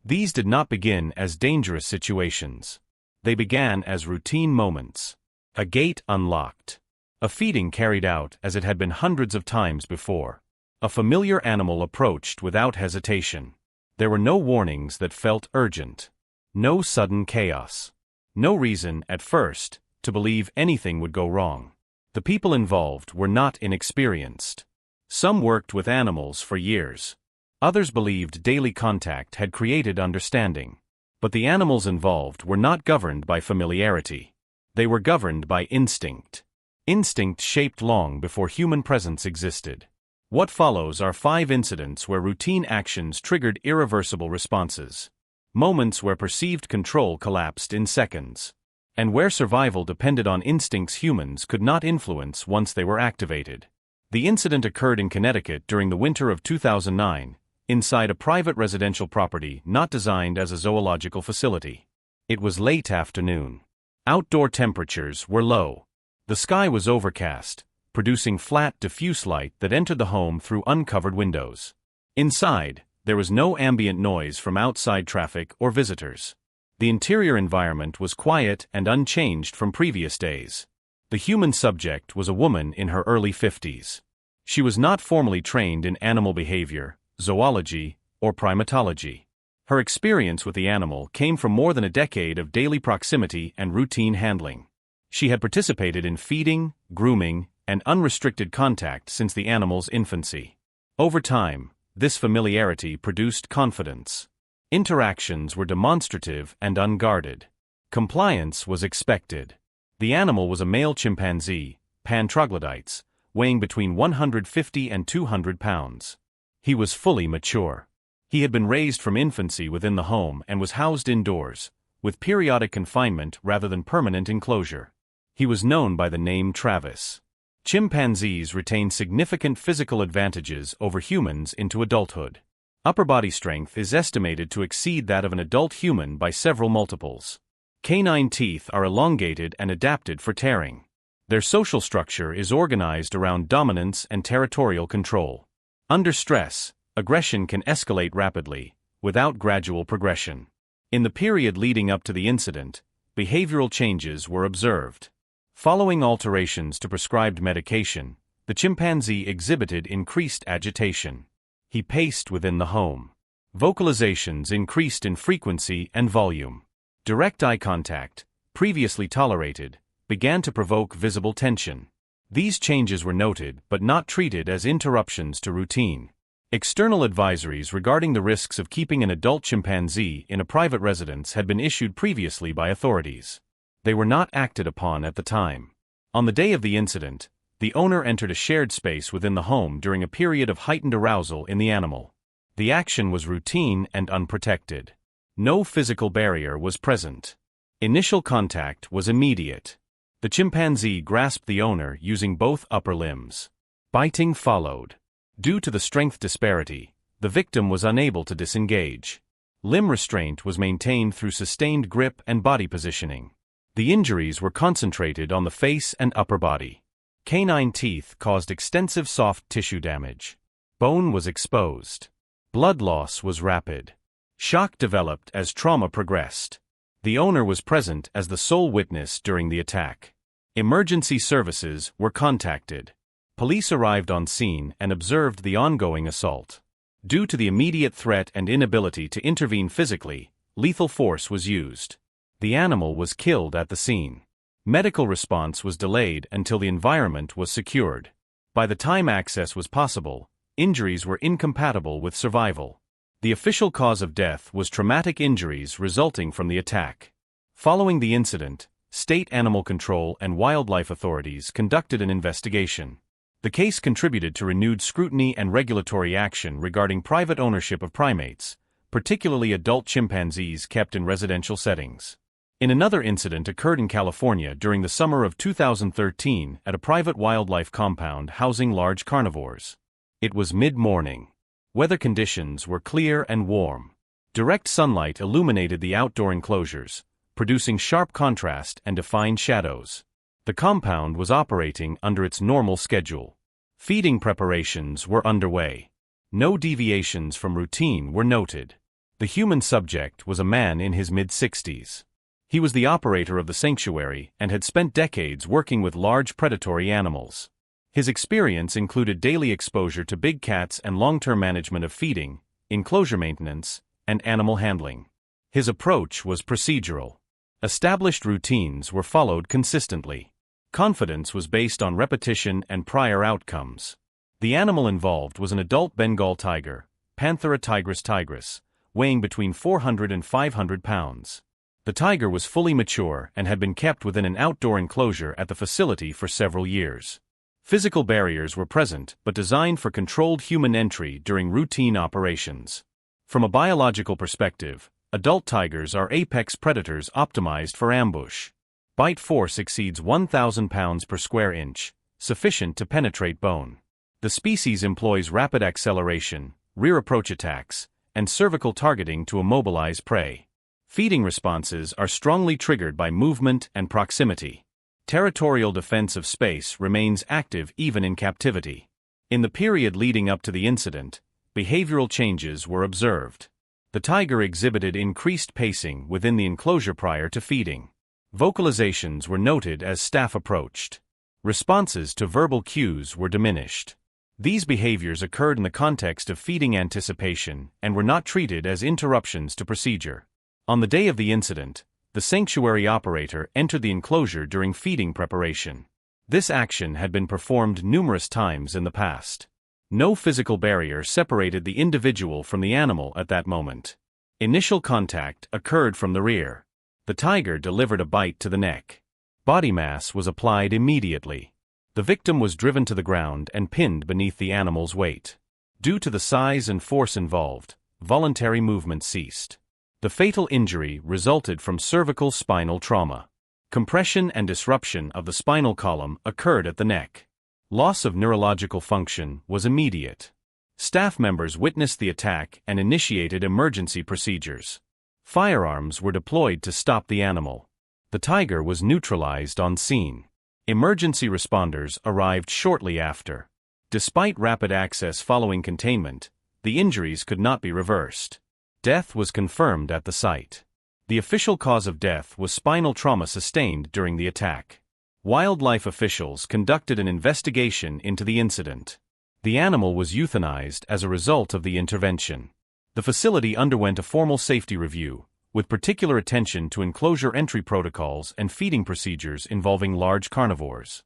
These did not begin as dangerous situations. They began as routine moments. A gate unlocked. A feeding carried out as it had been hundreds of times before. A familiar animal approached without hesitation. There were no warnings that felt urgent. No sudden chaos. No reason, at first, to believe anything would go wrong. The people involved were not inexperienced. Some worked with animals for years. Others believed daily contact had created understanding. But the animals involved were not governed by familiarity. They were governed by instinct. Instinct shaped long before human presence existed. What follows are 5 incidents where routine actions triggered irreversible responses. Moments where perceived control collapsed in seconds. And where survival depended on instincts humans could not influence once they were activated. The incident occurred in Connecticut during the winter of 2009, inside a private residential property not designed as a zoological facility. It was late afternoon. Outdoor temperatures were low. The sky was overcast, producing flat, diffuse light that entered the home through uncovered windows. Inside, there was no ambient noise from outside traffic or visitors. The interior environment was quiet and unchanged from previous days. The human subject was a woman in her early 50s. She was not formally trained in animal behavior, zoology, or primatology. Her experience with the animal came from more than a decade of daily proximity and routine handling. She had participated in feeding, grooming, and unrestricted contact since the animal's infancy. Over time, this familiarity produced confidence. Interactions were demonstrative and unguarded. Compliance was expected. The animal was a male chimpanzee, pan troglodytes, weighing between 150 and 200 pounds. He was fully mature. He had been raised from infancy within the home and was housed indoors, with periodic confinement rather than permanent enclosure. He was known by the name Travis. Chimpanzees retain significant physical advantages over humans into adulthood. Upper body strength is estimated to exceed that of an adult human by several multiples. Canine teeth are elongated and adapted for tearing. Their social structure is organized around dominance and territorial control. Under stress, aggression can escalate rapidly, without gradual progression. In the period leading up to the incident, behavioral changes were observed. Following alterations to prescribed medication, the chimpanzee exhibited increased agitation. He paced within the home. Vocalizations increased in frequency and volume. Direct eye contact, previously tolerated, began to provoke visible tension. These changes were noted but not treated as interruptions to routine. External advisories regarding the risks of keeping an adult chimpanzee in a private residence had been issued previously by authorities. They were not acted upon at the time. On the day of the incident, the owner entered a shared space within the home during a period of heightened arousal in the animal. The action was routine and unprotected. No physical barrier was present. Initial contact was immediate. The chimpanzee grasped the owner using both upper limbs. Biting followed. Due to the strength disparity, the victim was unable to disengage. Limb restraint was maintained through sustained grip and body positioning. The injuries were concentrated on the face and upper body. Canine teeth caused extensive soft tissue damage. Bone was exposed. Blood loss was rapid. Shock developed as trauma progressed. The owner was present as the sole witness during the attack. Emergency services were contacted. Police arrived on scene and observed the ongoing assault. Due to the immediate threat and inability to intervene physically, lethal force was used. The animal was killed at the scene. Medical response was delayed until the environment was secured. By the time access was possible, injuries were incompatible with survival. The official cause of death was traumatic injuries resulting from the attack. Following the incident, state animal control and wildlife authorities conducted an investigation. The case contributed to renewed scrutiny and regulatory action regarding private ownership of primates, particularly adult chimpanzees kept in residential settings. In another incident occurred in California during the summer of 2013 at a private wildlife compound housing large carnivores. It was mid-morning. Weather conditions were clear and warm. Direct sunlight illuminated the outdoor enclosures, producing sharp contrast and defined shadows. The compound was operating under its normal schedule. Feeding preparations were underway. No deviations from routine were noted. The human subject was a man in his mid-60s. He was the operator of the sanctuary and had spent decades working with large predatory animals. His experience included daily exposure to big cats and long-term management of feeding, enclosure maintenance, and animal handling. His approach was procedural. Established routines were followed consistently. Confidence was based on repetition and prior outcomes. The animal involved was an adult Bengal tiger, Panthera tigris, weighing between 400 and 500 pounds. The tiger was fully mature and had been kept within an outdoor enclosure at the facility for several years. Physical barriers were present but designed for controlled human entry during routine operations. From a biological perspective, adult tigers are apex predators optimized for ambush. Bite force exceeds 1,000 pounds per square inch, sufficient to penetrate bone. The species employs rapid acceleration, rear approach attacks, and cervical targeting to immobilize prey. Feeding responses are strongly triggered by movement and proximity. Territorial defense of space remains active even in captivity. In the period leading up to the incident, behavioral changes were observed. The tiger exhibited increased pacing within the enclosure prior to feeding. Vocalizations were noted as staff approached. Responses to verbal cues were diminished. These behaviors occurred in the context of feeding anticipation and were not treated as interruptions to procedure. On the day of the incident, the sanctuary operator entered the enclosure during feeding preparation. This action had been performed numerous times in the past. No physical barrier separated the individual from the animal at that moment. Initial contact occurred from the rear. The tiger delivered a bite to the neck. Body mass was applied immediately. The victim was driven to the ground and pinned beneath the animal's weight. Due to the size and force involved, voluntary movement ceased. The fatal injury resulted from cervical spinal trauma. Compression and disruption of the spinal column occurred at the neck. Loss of neurological function was immediate. Staff members witnessed the attack and initiated emergency procedures. Firearms were deployed to stop the animal. The tiger was neutralized on scene. Emergency responders arrived shortly after. Despite rapid access following containment, the injuries could not be reversed. Death was confirmed at the site. The official cause of death was spinal trauma sustained during the attack. Wildlife officials conducted an investigation into the incident. The animal was euthanized as a result of the intervention. The facility underwent a formal safety review, with particular attention to enclosure entry protocols and feeding procedures involving large carnivores.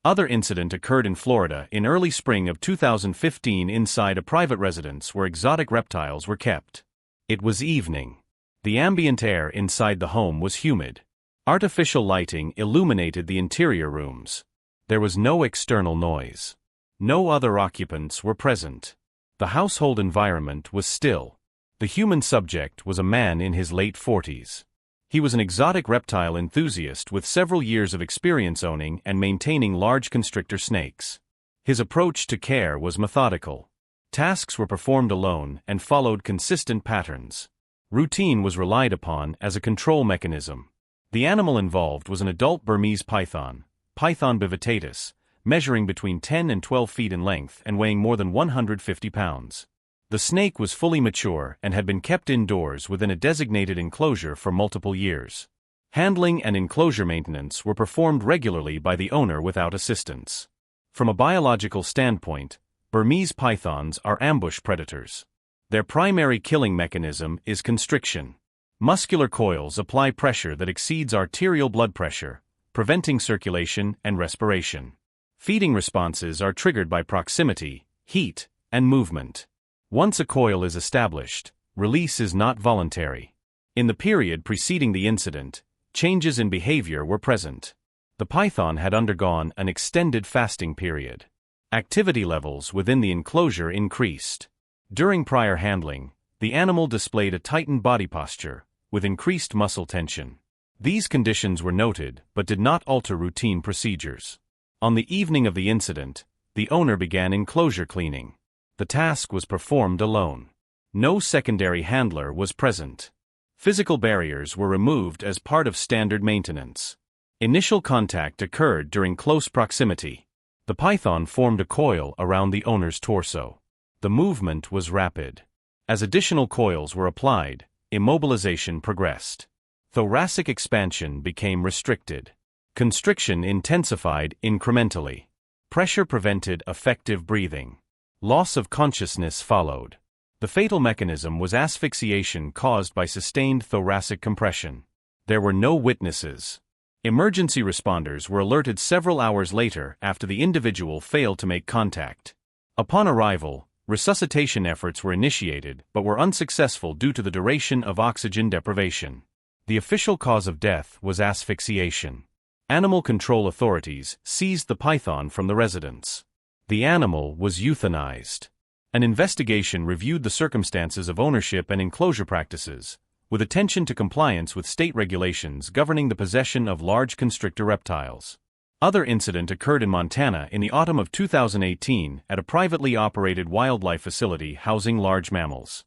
Other incident occurred in Florida in early spring of 2015 inside a private residence where exotic reptiles were kept. It was evening. The ambient air inside the home was humid. Artificial lighting illuminated the interior rooms. There was no external noise. No other occupants were present. The household environment was still. The human subject was a man in his late 40s. He was an exotic reptile enthusiast with several years of experience owning and maintaining large constrictor snakes. His approach to care was methodical. Tasks were performed alone and followed consistent patterns. Routine was relied upon as a control mechanism. The animal involved was an adult Burmese python, Python bivitatus, measuring between 10 and 12 feet in length and weighing more than 150 pounds. The snake was fully mature and had been kept indoors within a designated enclosure for multiple years. Handling and enclosure maintenance were performed regularly by the owner without assistance. From a biological standpoint, Burmese pythons are ambush predators. Their primary killing mechanism is constriction. Muscular coils apply pressure that exceeds arterial blood pressure, preventing circulation and respiration. Feeding responses are triggered by proximity, heat, and movement. Once a coil is established, release is not voluntary. In the period preceding the incident, changes in behavior were present. The python had undergone an extended fasting period. Activity levels within the enclosure increased. During prior handling, the animal displayed a tightened body posture, with increased muscle tension. These conditions were noted but did not alter routine procedures. On the evening of the incident, the owner began enclosure cleaning. The task was performed alone. No secondary handler was present. Physical barriers were removed as part of standard maintenance. Initial contact occurred during close proximity. The python formed a coil around the owner's torso. The movement was rapid. As additional coils were applied, immobilization progressed. Thoracic expansion became restricted. Constriction intensified incrementally. Pressure prevented effective breathing. Loss of consciousness followed. The fatal mechanism was asphyxiation caused by sustained thoracic compression. There were no witnesses. Emergency responders were alerted several hours later after the individual failed to make contact. Upon arrival, resuscitation efforts were initiated but were unsuccessful due to the duration of oxygen deprivation. The official cause of death was asphyxiation. Animal control authorities seized the python from the residents. The animal was euthanized. An investigation reviewed the circumstances of ownership and enclosure practices, with attention to compliance with state regulations governing the possession of large constrictor reptiles. Other incident occurred in Montana in the autumn of 2018 at a privately operated wildlife facility housing large mammals.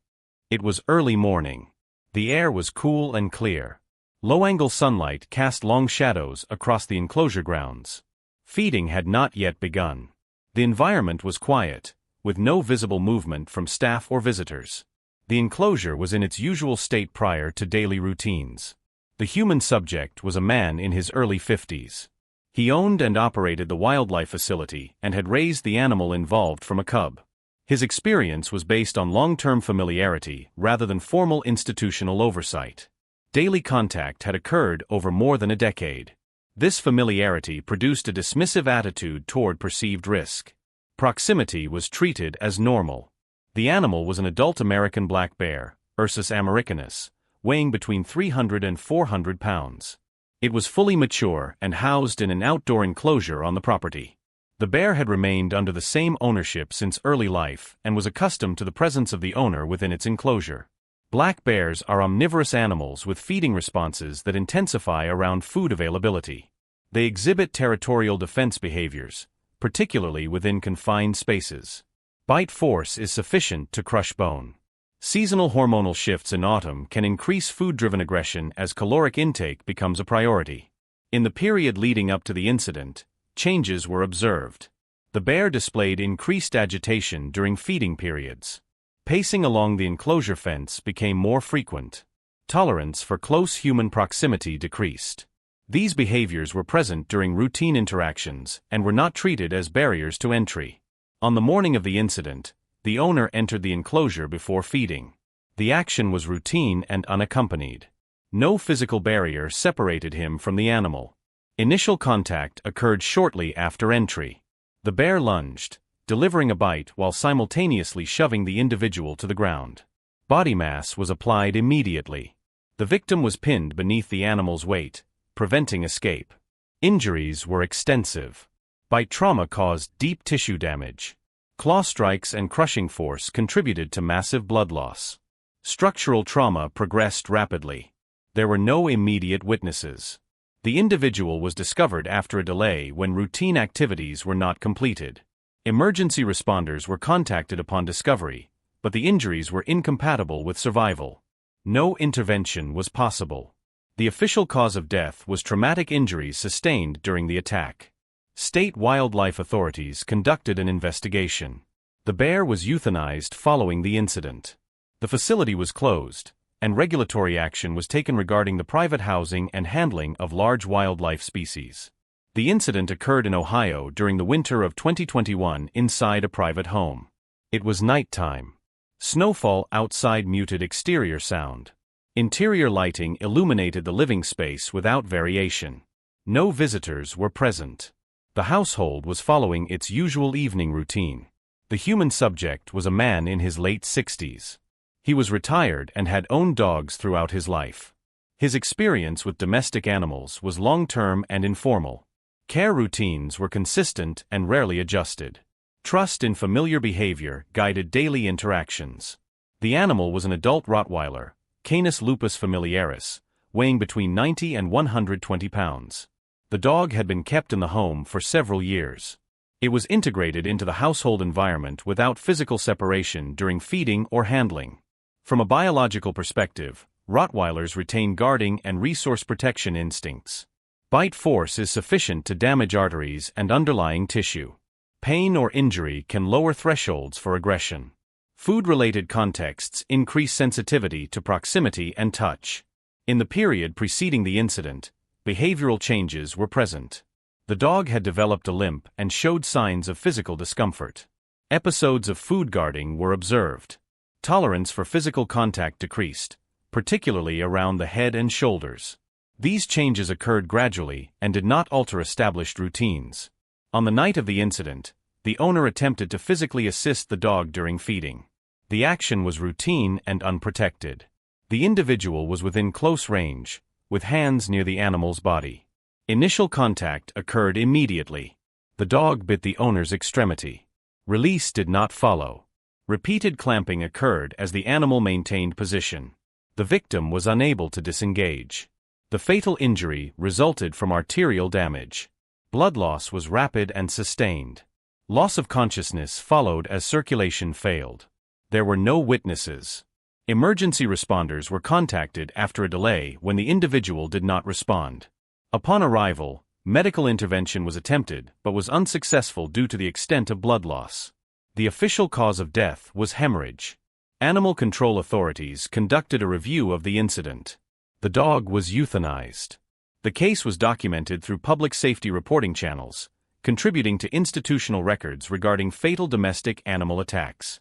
It was early morning. The air was cool and clear. Low-angle sunlight cast long shadows across the enclosure grounds. Feeding had not yet begun. The environment was quiet, with no visible movement from staff or visitors. The enclosure was in its usual state prior to daily routines. The human subject was a man in his early 50s. He owned and operated the wildlife facility and had raised the animal involved from a cub. His experience was based on long-term familiarity rather than formal institutional oversight. Daily contact had occurred over more than a decade. This familiarity produced a dismissive attitude toward perceived risk. Proximity was treated as normal. The animal was an adult American black bear, Ursus americanus, weighing between 300 and 400 pounds. It was fully mature and housed in an outdoor enclosure on the property. The bear had remained under the same ownership since early life and was accustomed to the presence of the owner within its enclosure. Black bears are omnivorous animals with feeding responses that intensify around food availability. They exhibit territorial defense behaviors, particularly within confined spaces. Bite force is sufficient to crush bone. Seasonal hormonal shifts in autumn can increase food-driven aggression as caloric intake becomes a priority. In the period leading up to the incident, changes were observed. The bear displayed increased agitation during feeding periods. Pacing along the enclosure fence became more frequent. Tolerance for close human proximity decreased. These behaviors were present during routine interactions and were not treated as barriers to entry. On the morning of the incident, the owner entered the enclosure before feeding. The action was routine and unaccompanied. No physical barrier separated him from the animal. Initial contact occurred shortly after entry. The bear lunged, delivering a bite while simultaneously shoving the individual to the ground. Body mass was applied immediately. The victim was pinned beneath the animal's weight, preventing escape. Injuries were extensive. Bite trauma caused deep tissue damage. Claw strikes and crushing force contributed to massive blood loss. Structural trauma progressed rapidly. There were no immediate witnesses. The individual was discovered after a delay when routine activities were not completed. Emergency responders were contacted upon discovery, but the injuries were incompatible with survival. No intervention was possible. The official cause of death was traumatic injuries sustained during the attack. State wildlife authorities conducted an investigation. The bear was euthanized following the incident. The facility was closed, and regulatory action was taken regarding the private housing and handling of large wildlife species. The incident occurred in Ohio during the winter of 2021 inside a private home. It was nighttime. Snowfall outside muted exterior sound. Interior lighting illuminated the living space without variation. No visitors were present. The household was following its usual evening routine. The human subject was a man in his late 60s. He was retired and had owned dogs throughout his life. His experience with domestic animals was long-term and informal. Care routines were consistent and rarely adjusted. Trust in familiar behavior guided daily interactions. The animal was an adult Rottweiler, Canis lupus familiaris, weighing between 90 and 120 pounds. The dog had been kept in the home for several years. It was integrated into the household environment without physical separation during feeding or handling. From a biological perspective, Rottweilers retain guarding and resource protection instincts. Bite force is sufficient to damage arteries and underlying tissue. Pain or injury can lower thresholds for aggression. Food-related contexts increase sensitivity to proximity and touch. In the period preceding the incident, behavioral changes were present. The dog had developed a limp and showed signs of physical discomfort. Episodes of food guarding were observed. Tolerance for physical contact decreased, particularly around the head and shoulders. These changes occurred gradually and did not alter established routines. On the night of the incident, the owner attempted to physically assist the dog during feeding. The action was routine and unprotected. The individual was within close range, with hands near the animal's body. Initial contact occurred immediately. The dog bit the owner's extremity. Release did not follow. Repeated clamping occurred as the animal maintained position. The victim was unable to disengage. The fatal injury resulted from arterial damage. Blood loss was rapid and sustained. Loss of consciousness followed as circulation failed. There were no witnesses. Emergency responders were contacted after a delay when the individual did not respond. Upon arrival, medical intervention was attempted but was unsuccessful due to the extent of blood loss. The official cause of death was hemorrhage. Animal control authorities conducted a review of the incident. The dog was euthanized. The case was documented through public safety reporting channels, contributing to institutional records regarding fatal domestic animal attacks.